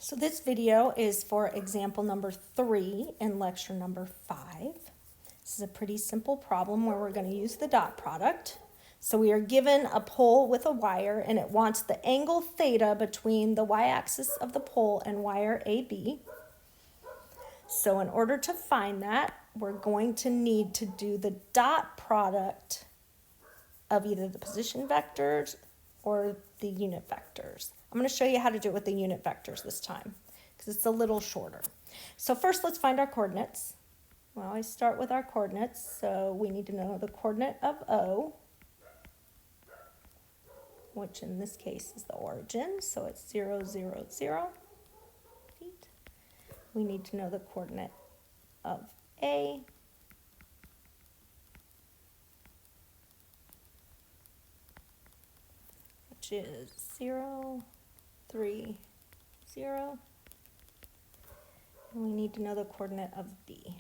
So this video is for example number 3 in lecture number 5. This is a pretty simple problem where we're going to use the dot product. So we are given a pole with a wire and it wants the angle theta between the y-axis of the pole and wire AB. So in order to find that, we're going to need to do the dot product of either the position vectors or the unit vectors. I'm going to show you how to do it with the unit vectors this time because it's a little shorter. So first let's find our coordinates. Well, I start with our coordinates, so we need to know the coordinate of O, which in this case is the origin, so it's 0, 0, 0 feet. We need to know the coordinate of A, which is 0, 3, 0. And we need to know the coordinate of B.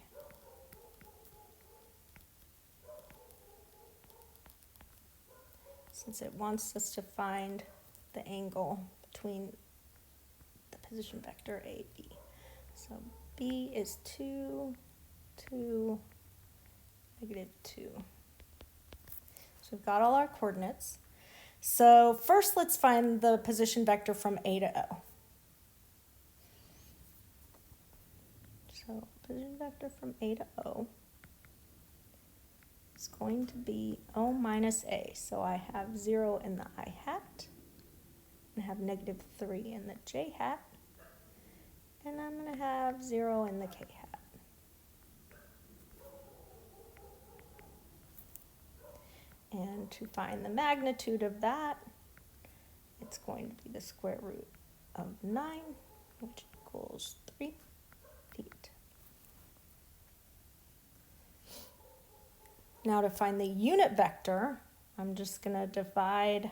Since it wants us to find the angle between the position vector A, B. So B is 2, 2, negative 2. So we've got all our coordinates. So first let's find the position vector from A to O. So position vector from A to O is going to be O minus A. So I have 0 in the I hat, and I have negative 3 in the J hat, and I'm going to have 0 in the K hat. And to find the magnitude of that, it's going to be the square root of 9, which equals 3 feet. Now to find the unit vector, I'm just going to divide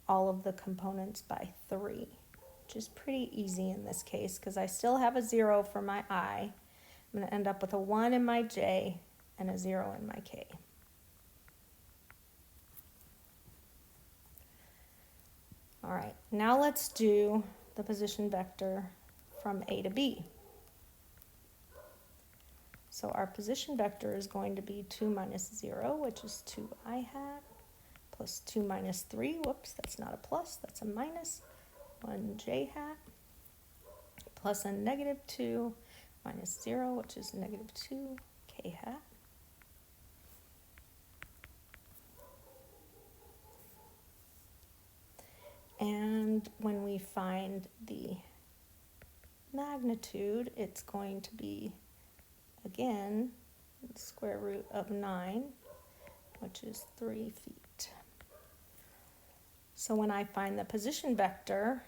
all of the components by 3, which is pretty easy in this case because I still have a 0 for my I. I'm going to end up with a 1 in my J and a 0 in my K. All right, now let's do the position vector from A to B. So our position vector is going to be 2 minus 0, which is 2i hat, plus 2 minus 3, whoops, that's not a plus, that's a minus, 1j hat, plus a negative 2 minus 0, which is negative 2k hat. And when we find the magnitude, it's going to be, again, the square root of 9, which is 3 feet. So when I find the position vector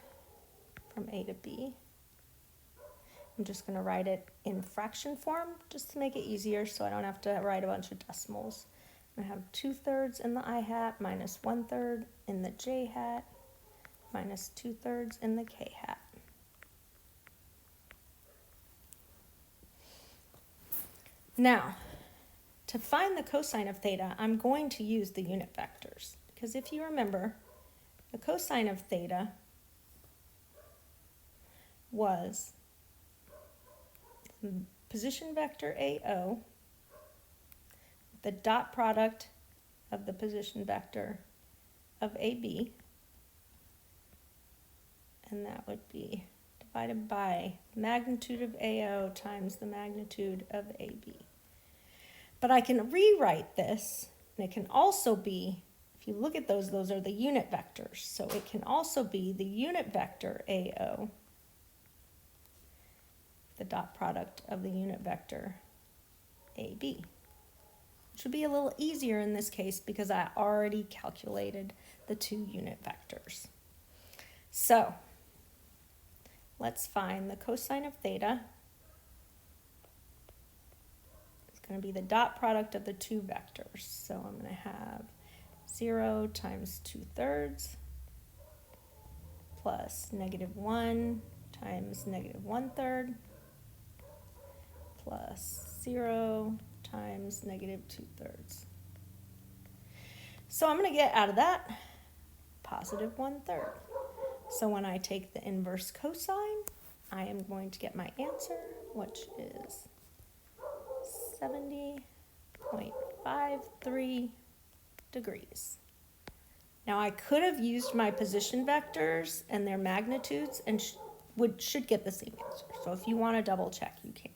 from A to B, I'm just going to write it in fraction form just to make it easier so I don't have to write a bunch of decimals. I have 2/3 in the I hat minus 1/3 in the J hat minus 2/3 in the K hat. Now, to find the cosine of theta, I'm going to use the unit vectors because if you remember, the cosine of theta was the position vector AO, the dot product of the position vector of AB, and that would be divided by magnitude of AO times the magnitude of AB. But I can rewrite this, and it can also be, if you look at those are the unit vectors. So it can also be the unit vector AO, the dot product of the unit vector AB, which would be a little easier in this case because I already calculated the 2 unit vectors. So let's find the cosine of theta. It's going to be the dot product of the 2 vectors. So I'm going to have 0 times 2/3 plus negative 1 times negative 1/3 plus 0 times negative 2/3. So I'm going to get out of that positive 1/3. So when I take the inverse cosine, I am going to get my answer, which is 70.53 degrees. Now I could have used my position vectors and their magnitudes and should get the same answer. So if you want to double check, you can.